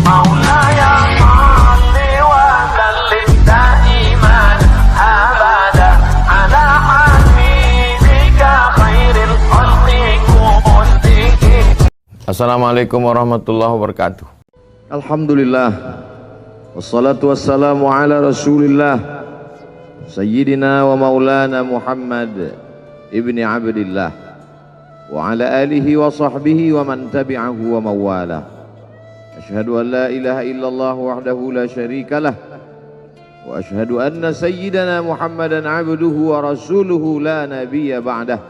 مولاي صل وسلم دائما أبدا على حبيبك خير الخلق كلهم. Assalamualaikum warahmatullahi wabarakatuh. Alhamdulillah, wassalatu wassalamu ala rasulillah Sayyidina wa maulana Muhammad ibni Abdillah wa ala alihi wa sahbihi wa man tabi'ahu wa mawala. Ashhadu an la ilaha illallah wahdahu la syarika lah wa ashhadu anna sayyidana Muhammadan abduhu wa rasuluhu la nabiyya ba'dah.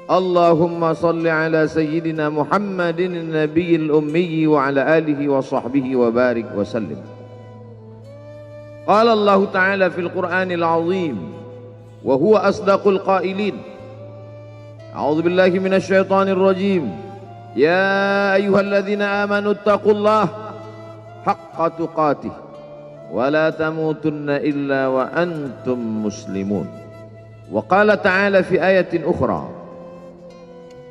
Allahumma salli ala sayyidina Muhammadin nabiyil ummi wa ala alihi wa sahbihi wa barik wa sallim. Qala Allah Ta'ala fil Qur'anil azim wa huwa asdaqul qailin. A'udzu billahi minasy syaithanir rajim. Ya ayyuhalladzina amanu taqullaha haqqa tuqatih wa la tamutunna illa wa antum muslimun. Wa qala ta'ala fi ayatin ukhra.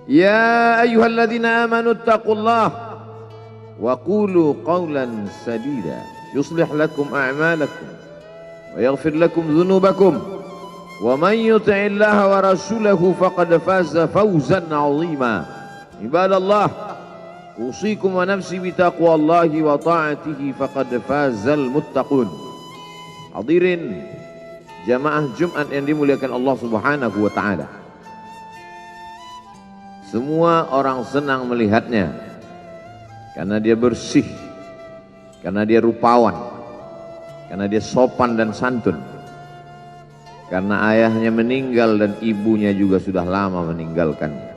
Ya ayyuhalladzina amanu taqullaha wa qulu qawlan sadida yuslih lakum a'malakum wa yaghfir lakum dhunubakum wa man yuti'illaha wa rasulahu faqad faza fawzan 'azima. Ibadallah, usikum wa nafsi bi taqwallahi wa ta'atihi faqad fazal muttaqun. Hadirin jamaah Jumat yang dimuliakan Allah Subhanahu wa taala. Semua orang senang melihatnya karena dia bersih, karena dia rupawan, karena dia sopan dan santun, karena ayahnya meninggal dan ibunya juga sudah lama meninggalkannya.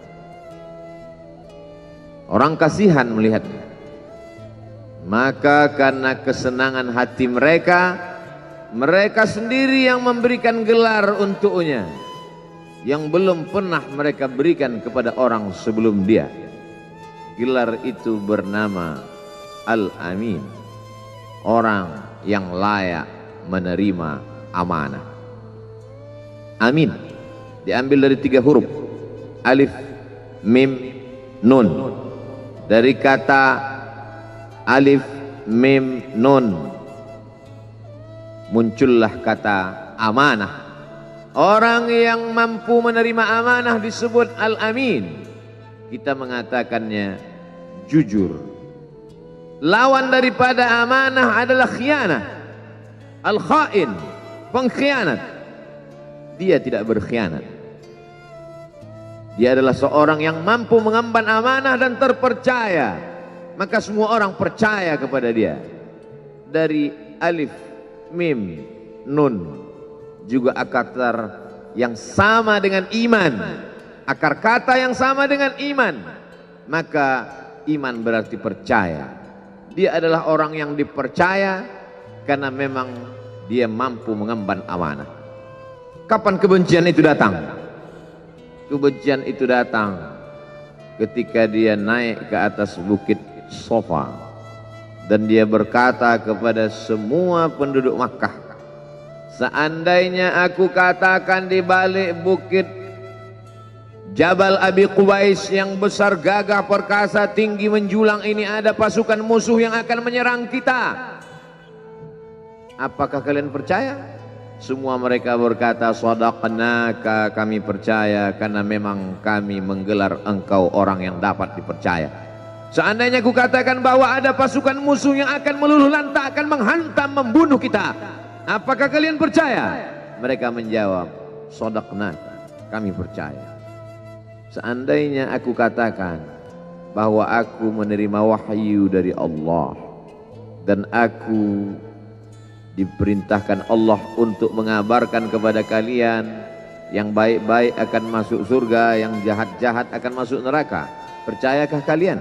Orang kasihan melihatnya, maka karena kesenangan hati mereka, mereka sendiri yang memberikan gelar untuknya yang belum pernah mereka berikan kepada orang sebelum dia. Gelar itu bernama Al-Amin, orang yang layak menerima amanah. Amin diambil dari 3 huruf, alif, mim, nun. Dari kata alif, mim, nun muncullah kata amanah. Orang yang mampu menerima amanah disebut Al-Amin. Kita mengatakannya jujur. Lawan daripada amanah adalah khianah. Al-Khain, pengkhianat. Dia tidak berkhianat. Dia adalah seorang yang mampu mengemban amanah dan terpercaya. Maka semua orang percaya kepada dia. Dari alif, mim, nun, juga akar yang sama dengan iman, akar kata yang sama dengan iman, maka iman berarti percaya. Dia adalah orang yang dipercaya karena memang dia mampu mengemban amanah. Kapan kebencian itu datang? Kebencian itu datang ketika dia naik ke atas bukit Sofa dan dia berkata kepada semua penduduk Makkah, seandainya aku katakan di balik bukit Jabal Abi Qubais yang besar, gagah, perkasa, tinggi, menjulang ini ada pasukan musuh yang akan menyerang kita, apakah kalian percaya? Semua mereka berkata, shadaqnaka, kami percaya karena memang kami menggelar engkau orang yang dapat dipercaya. Seandainya aku katakan bahwa ada pasukan musuh yang akan meluluh lantakkan, menghantam, membunuh kita, apakah kalian percaya? Mereka menjawab, shadaqnaka, kami percaya. Seandainya aku katakan bahwa aku menerima wahyu dari Allah dan aku diperintahkan Allah untuk mengabarkan kepada kalian yang baik-baik akan masuk surga, yang jahat-jahat akan masuk neraka, percayakah kalian?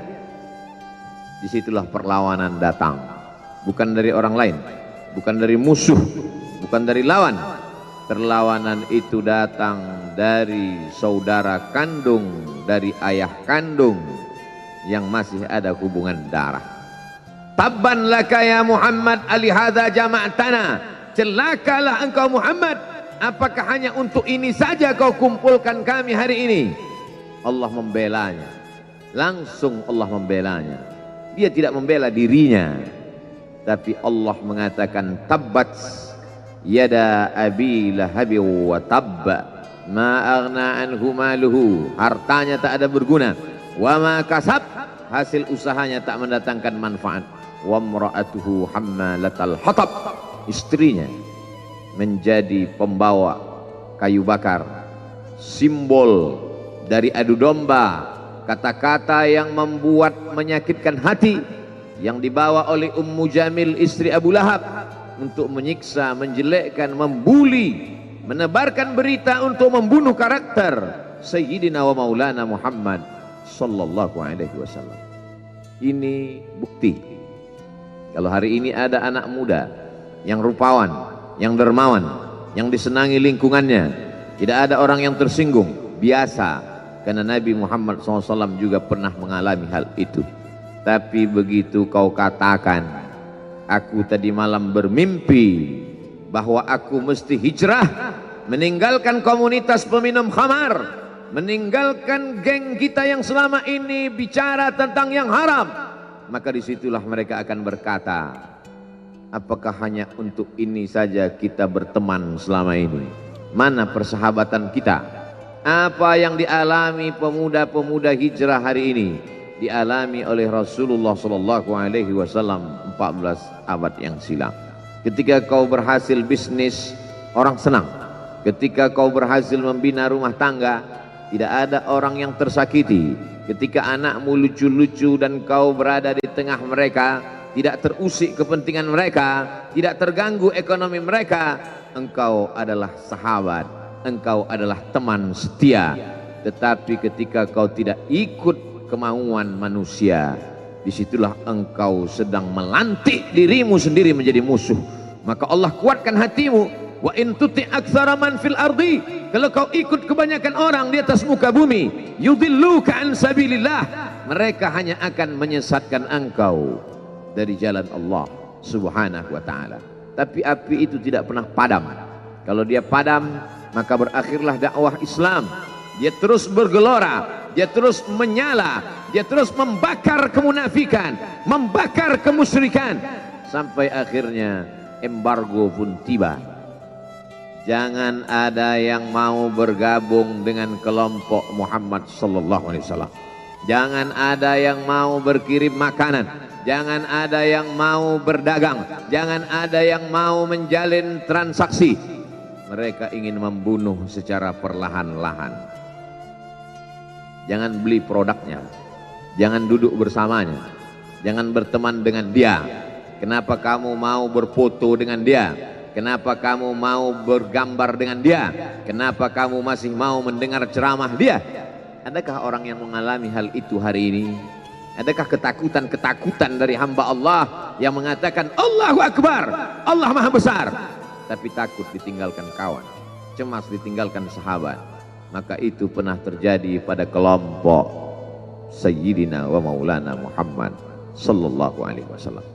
Disitulah perlawanan datang, bukan dari orang lain, bukan dari musuh, bukan dari lawan. Perlawanan itu datang dari saudara kandung, dari ayah kandung yang masih ada hubungan darah. Tabban laka ya Muhammad alihadza jama'tana, celakalah engkau Muhammad, apakah hanya untuk ini saja kau kumpulkan kami hari ini? Allah membelanya, langsung Allah membelanya. Dia tidak membela dirinya, tapi Allah mengatakan tabbat yada abi lahabi wa tabba ma aghna anhu maluhu, hartanya tak ada berguna, wa ma kasab, hasil usahanya tak mendatangkan manfaat, wa imra'atuhu hammalatal hatab, istrinya menjadi pembawa kayu bakar, simbol dari adu domba, kata-kata yang membuat menyakitkan hati yang dibawa oleh Ummu Jamil istri Abu Lahab untuk menyiksa, menjelekkan, membuli, menebarkan berita untuk membunuh karakter Sayyidina wa Maulana Muhammad sallallahu alaihi wasallam. Ini bukti kalau hari ini ada anak muda yang rupawan, yang dermawan, yang disenangi lingkungannya, tidak ada orang yang tersinggung, biasa. Karena Nabi Muhammad SAW juga pernah mengalami hal itu. Tapi begitu kau katakan, aku tadi malam bermimpi bahwa aku mesti hijrah, meninggalkan komunitas peminum khamar, meninggalkan geng kita yang selama ini bicara tentang yang haram, maka disitulah mereka akan berkata, apakah hanya untuk ini saja kita berteman selama ini? Mana persahabatan kita? Apa yang dialami pemuda-pemuda hijrah hari ini dialami oleh Rasulullah sallallahu alaihi wasallam 14 abad yang silam. Ketika kau berhasil bisnis, orang senang. Ketika kau berhasil membina rumah tangga, tidak ada orang yang tersakiti. Ketika anakmu lucu-lucu dan kau berada di tengah mereka, tidak terusik kepentingan mereka, tidak terganggu ekonomi mereka, engkau adalah sahabat, engkau adalah teman setia. Tetapi ketika kau tidak ikut kemauan manusia, disitulah engkau sedang melantik dirimu sendiri menjadi musuh. Maka Allah kuatkan hatimu. Wa in tuti' aktsara man fil ardi, kalau kau ikut kebanyakan orang di atas muka bumi, yudilluka an sabilillah, mereka hanya akan menyesatkan engkau dari jalan Allah subhanahu wa ta'ala. Tapi api itu tidak pernah padam. Kalau dia padam, maka berakhirlah dakwah Islam. Dia terus bergelora, dia terus menyala, dia terus membakar kemunafikan, membakar kemusyrikan, sampai akhirnya embargo pun tiba. Jangan ada yang mau bergabung dengan kelompok Muhammad sallallahu alaihi wasallam. Jangan ada yang mau berkirim makanan, jangan ada yang mau berdagang, jangan ada yang mau menjalin transaksi. Mereka ingin membunuh secara perlahan-lahan. Jangan beli produknya, jangan duduk bersamanya, jangan berteman dengan dia. Kenapa kamu mau berfoto dengan dia? Kenapa kamu mau bergambar dengan dia? Kenapa kamu masih mau mendengar ceramah dia? Adakah orang yang mengalami hal itu hari ini? Adakah ketakutan-ketakutan dari hamba Allah yang mengatakan Allahu Akbar, Allah Maha Besar, tapi takut ditinggalkan kawan, cemas ditinggalkan sahabat? Maka itu pernah terjadi pada kelompok Sayyidina wa Maulana Muhammad sallallahu alaihi wasallam.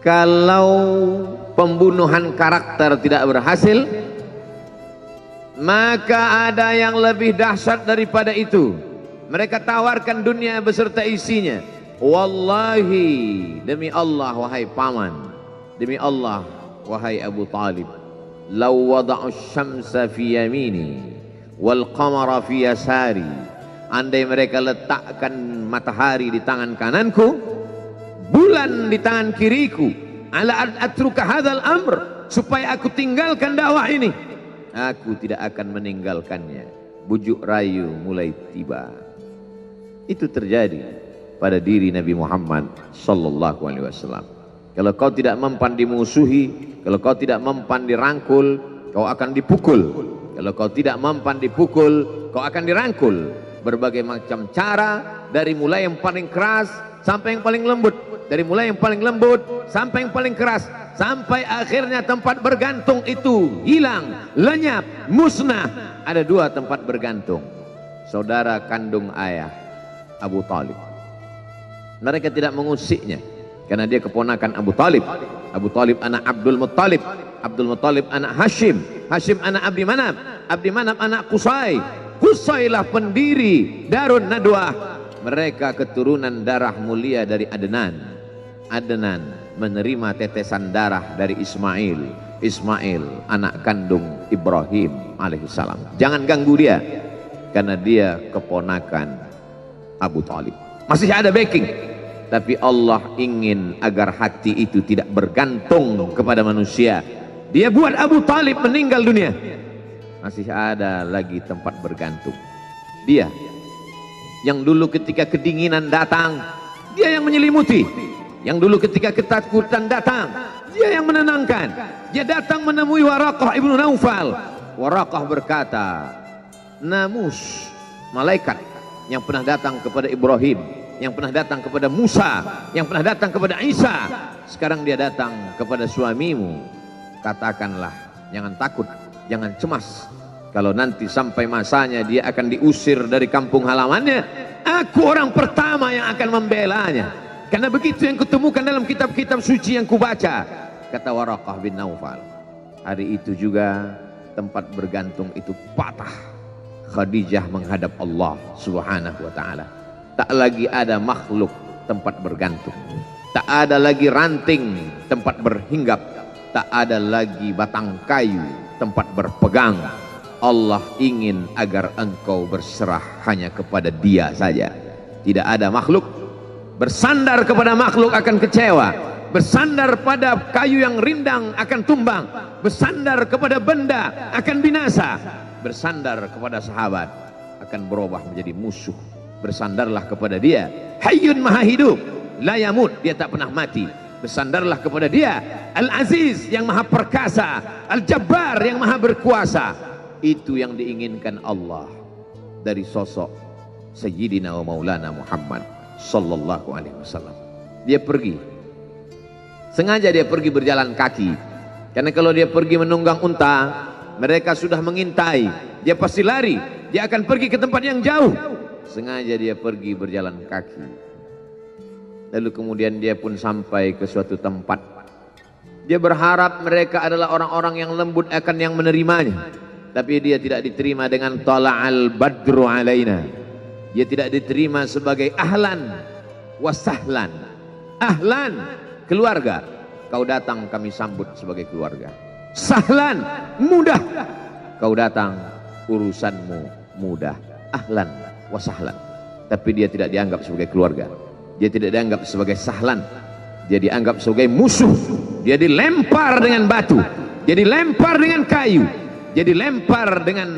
Kalau pembunuhan karakter tidak berhasil, maka ada yang lebih dahsyat daripada itu. Mereka tawarkan dunia beserta isinya. Wallahi, demi Allah wahai paman, demi Allah wahai Abu Talib, law wada'u syamsa fi yamini wal qamara fi yasari, andai mereka letakkan matahari di tangan kananku, bulan di tangan kiriku, ala an atruka hadzal amr, supaya aku tinggalkan dakwah ini, aku tidak akan meninggalkannya. Bujuk rayu mulai tiba. Itu terjadi pada diri Nabi Muhammad sallallahu alaihi wasallam. Kalau kau tidak mempan dimusuhi, kalau kau tidak mempan dirangkul, kau akan dipukul. Kalau kau tidak mempan dipukul, kau akan dirangkul. Berbagai macam cara, dari mulai yang paling keras sampai yang paling lembut, dari mulai yang paling lembut sampai yang paling keras, sampai akhirnya tempat bergantung itu hilang, lenyap, musnah. Ada dua tempat bergantung, saudara kandung ayah Abu Talib. Mereka tidak mengusiknya karena dia keponakan Abu Talib. Abu Talib anak Abdul Muttalib, Abdul Muttalib anak Hashim, Hashim anak Abdi Manaf, Abdi Manaf anak Qusay, Qusaylah pendiri Darun Nadwah, mereka keturunan darah mulia dari Adnan. Adnan menerima tetesan darah dari Ismail. Ismail anak kandung Ibrahim alaihissalam. Jangan ganggu dia, karena dia keponakan Abu Talib. Masih ada backing, tapi Allah ingin agar hati itu tidak bergantung kepada manusia. Dia buat Abu Talib meninggal dunia, masih ada lagi tempat bergantung. Dia yang dulu ketika kedinginan datang, dia yang menyelimuti. Yang dulu ketika ketakutan datang, dia yang menenangkan. Dia datang menemui Waraqah ibnu Naufal. Waraqah berkata, Namus, malaikat yang pernah datang kepada Ibrahim, yang pernah datang kepada Musa, yang pernah datang kepada Isa, sekarang dia datang kepada suamimu. Katakanlah, jangan takut, jangan cemas. Kalau nanti sampai masanya dia akan diusir dari kampung halamannya, aku orang pertama yang akan membelanya. Karena begitu yang kutemukan dalam kitab-kitab suci yang kubaca, kata Waraqah bin Naufal. Hari itu juga tempat bergantung itu patah. Khadijah menghadap Allah subhanahu wa ta'ala. Tak lagi ada makhluk tempat bergantung, tak ada lagi ranting tempat berhinggap, tak ada lagi batang kayu tempat berpegang. Allah ingin agar engkau berserah hanya kepada Dia saja. Tidak ada makhluk. Bersandar kepada makhluk akan kecewa, bersandar pada kayu yang rindang akan tumbang, bersandar kepada benda akan binasa, bersandar kepada sahabat akan berubah menjadi musuh. Bersandarlah kepada Dia, Hayyun Maha Hidup, la yamut, Dia tak pernah mati. Bersandarlah kepada Dia, Al-Aziz yang Maha Perkasa, Al-Jabbar yang Maha Berkuasa. Itu yang diinginkan Allah dari sosok Sayyidina wa Maulana Muhammad sallallahu alaihi wasallam. Dia pergi, sengaja dia pergi berjalan kaki, karena kalau dia pergi menunggang unta, mereka sudah mengintai, dia pasti lari, dia akan pergi ke tempat yang jauh. Sengaja dia pergi berjalan kaki. Lalu kemudian dia pun sampai ke suatu tempat. Dia berharap mereka adalah orang-orang yang lembut akan yang menerimanya, tapi dia tidak diterima dengan tala'al badru alaina. Dia tidak diterima sebagai ahlan wasahlan. Ahlan, keluarga, kau datang kami sambut sebagai keluarga. Sahlan, mudah, kau datang urusanmu mudah. Ahlan wasahlan. Tapi dia tidak dianggap sebagai keluarga, dia tidak dianggap sebagai sahlan, dia dianggap sebagai musuh. Dia dilempar dengan batu, dia dilempar dengan kayu, dia dilempar dengan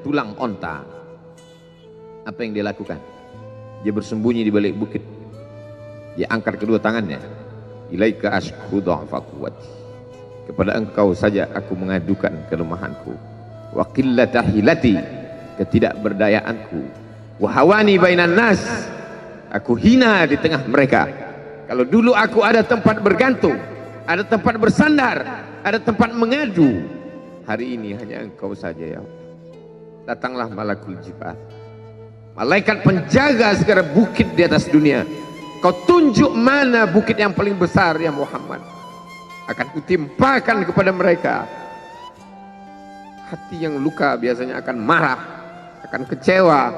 tulang onta. Apa yang dia lakukan? Dia bersembunyi di balik bukit. Dia angkat kedua tangannya. Ilaika ashku dha'fa quwwati. Kepada engkau saja aku mengadukan kelemahanku. Wa qillata hilati, ketidakberdayaanku. Wa hawani bainan nas, aku hina di tengah mereka. Kalau dulu aku ada tempat bergantung, ada tempat bersandar, ada tempat mengadu, hari ini hanya engkau saja ya Allah. Datanglah malakul jibal, malaikat penjaga segala bukit di atas dunia. Kau tunjuk mana bukit yang paling besar ya Muhammad, akan kutimpakan kepada mereka. Hati yang luka biasanya akan marah, akan kecewa,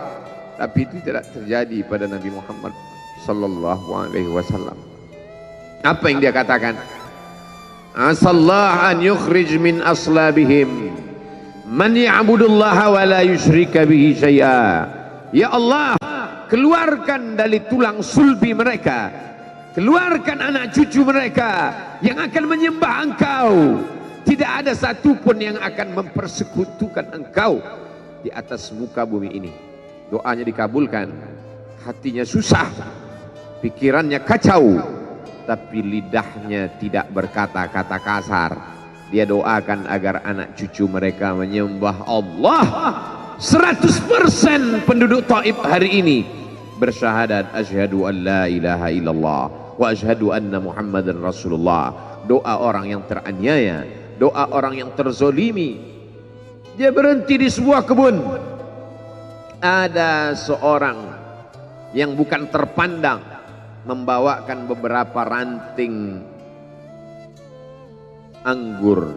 tapi itu tidak terjadi pada Nabi Muhammad sallallahu alaihi wasallam. Apa yang dia katakan? Asallah an yukhrij min aslabihim man ya'budullaha wa la yusyrika bihi syai'a. Ya Allah, keluarkan dari tulang sulbi mereka, keluarkan anak cucu mereka yang akan menyembah engkau. Tidak ada satupun yang akan mempersekutukan engkau di atas muka bumi ini. Doanya dikabulkan, hatinya susah, pikirannya kacau, tapi lidahnya tidak berkata-kata kasar. Dia doakan agar anak cucu mereka menyembah Allah. 100% penduduk Taif hari ini bersyahadat asyhadu an la ilaha illallah wa asyhadu anna Muhammadan Rasulullah. Doa orang yang teraniaya, doa orang yang terzolimi. Dia berhenti di sebuah kebun. Ada seorang yang bukan terpandang membawakan beberapa ranting anggur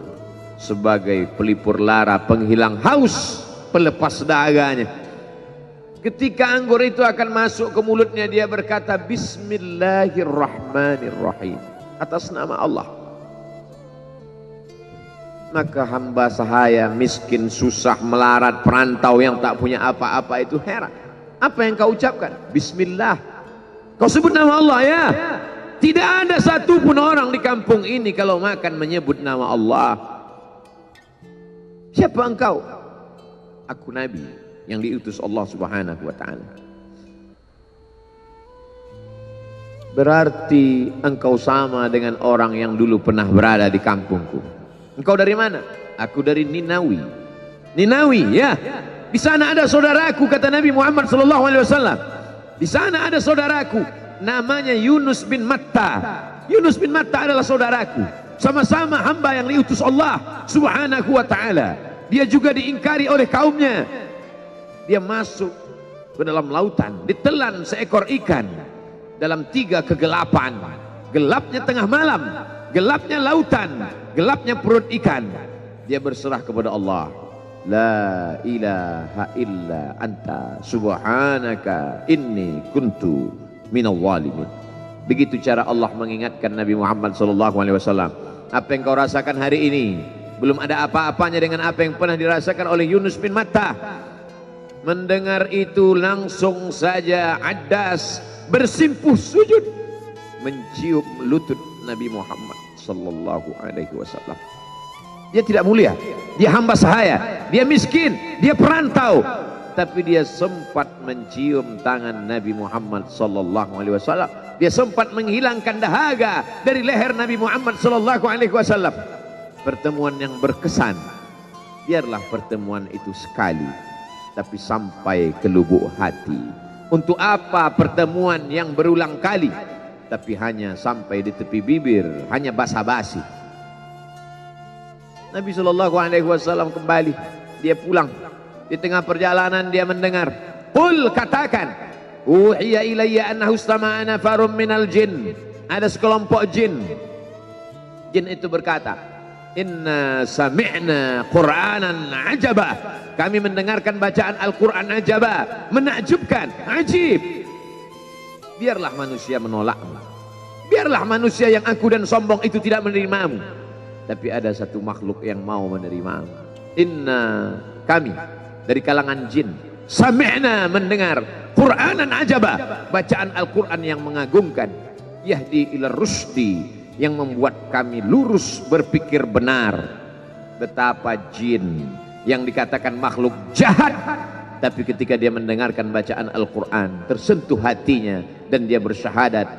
sebagai pelipur lara, penghilang haus, pelepas daganya. Ketika anggur itu akan masuk ke mulutnya, dia berkata Bismillahirrahmanirrahim, atas nama Allah. Maka hamba sahaya miskin, susah, melarat, perantau yang tak punya apa-apa itu heran. Apa yang kau ucapkan? Bismillah. Kau sebut nama Allah ya. Tidak ada satupun orang di kampung ini kalau makan menyebut nama Allah. Siapa engkau? Aku Nabi yang diutus Allah Subhanahu wa ta'ala. Berarti engkau sama dengan orang yang dulu pernah berada di kampungku. Engkau dari mana? Aku dari Ninawi. Ninawi ya. Di sana ada saudaraku, kata Nabi Muhammad SAW. Di sana ada saudaraku namanya Yunus bin Matta. Yunus bin Matta adalah saudaraku. Sama-sama hamba yang diutus Allah Subhanahu wa ta'ala. Dia juga diingkari oleh kaumnya. Dia masuk ke dalam lautan, ditelan seekor ikan dalam 3 kegelapan. Gelapnya tengah malam, gelapnya lautan, gelapnya perut ikan. Dia berserah kepada Allah. La ilaha illa anta subhanaka inni kuntu minal zalimin. Begitu cara Allah mengingatkan Nabi Muhammad SAW. Apa yang kau rasakan hari ini belum ada apa-apanya dengan apa yang pernah dirasakan oleh Yunus bin Matta. Mendengar itu langsung saja Addas bersimpuh sujud mencium lutut Nabi Muhammad SAW. Dia tidak mulia, dia hamba sahaya, dia miskin, dia perantau, tapi dia sempat mencium tangan Nabi Muhammad SAW. Dia sempat menghilangkan dahaga dari leher Nabi Muhammad SAW. Pertemuan yang berkesan. Biarlah pertemuan itu sekali, tapi sampai ke lubuk hati. Untuk apa pertemuan yang berulang kali, tapi hanya sampai di tepi bibir, hanya basa-basi. Nabi SAW kembali, dia pulang. Di tengah perjalanan dia mendengar, qul, katakan, uhiya ilayya annahu istama'a nafarum minal jin. Ada sekelompok jin. Jin itu berkata, inna sami'na qur'anan ajaba. Kami mendengarkan bacaan Al-Quran ajaba, menakjubkan, ajib. Biarlah manusia menolakmu, biarlah manusia yang angkuh dan sombong itu tidak menerimamu, tapi ada satu makhluk yang mau menerimamu. Inna, kami dari kalangan jin, sami'na, mendengar, Qur'anan ajaba, bacaan Al-Quran yang mengagumkan, yahdi ila rusdi, yang membuat kami lurus berpikir benar. Betapa jin yang dikatakan makhluk jahat, tapi ketika dia mendengarkan bacaan Al-Quran tersentuh hatinya dan dia bersyahadat,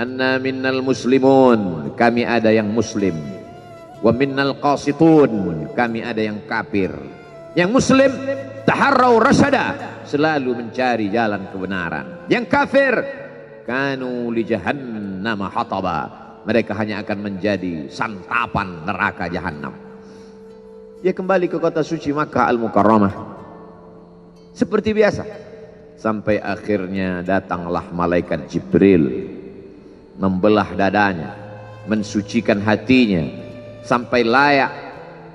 anna minnal muslimun, kami ada yang muslim, wa minnal qasitun, kami ada yang kafir. Yang muslim taharrau rasyada, selalu mencari jalan kebenaran. Yang kafir kanu li jahannam hataba, mereka hanya akan menjadi santapan neraka jahanam. Dia kembali ke kota suci Makkah Al-Mukarramah seperti biasa, sampai akhirnya datanglah malaikat Jibril membelah dadanya, mensucikan hatinya sampai layak,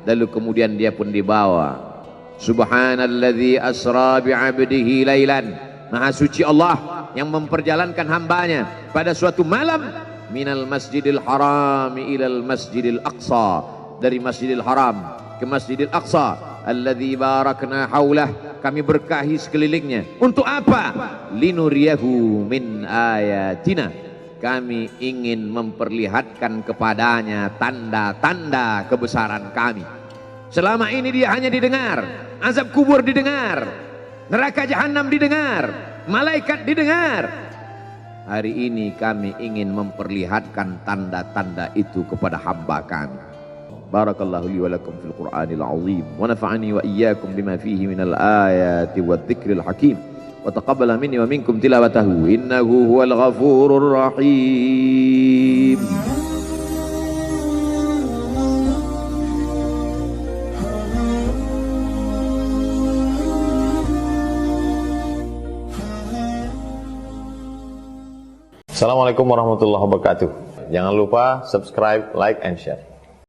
lalu kemudian dia pun dibawa. Subhanalladzi asra bi'abdihi lailan, maha suci Allah yang memperjalankan hambanya pada suatu malam, minal masjidil haram ilal masjidil aqsa, dari masjidil haram ke masjidil aqsa, alladzi barakna haulah, kami berkahi sekelilingnya. Untuk apa? Linuriyahu min ayatina, kami ingin memperlihatkan kepadanya tanda-tanda kebesaran kami. Selama ini dia hanya didengar, azab kubur didengar, neraka jahanam didengar, malaikat didengar. Hari ini kami ingin memperlihatkan tanda-tanda itu kepada hamba kami. Barakallahu li wa lakum fil Qur'anil azim wa nafa'ani wa iyyakum bima fihi minal ayati wadh-dhikril hakim wa taqabbala minni wa minkum tilawatahu innahu huwal ghafurur rahim. Assalamualaikum warahmatullahi wabarakatuh. Jangan lupa subscribe, like, and share.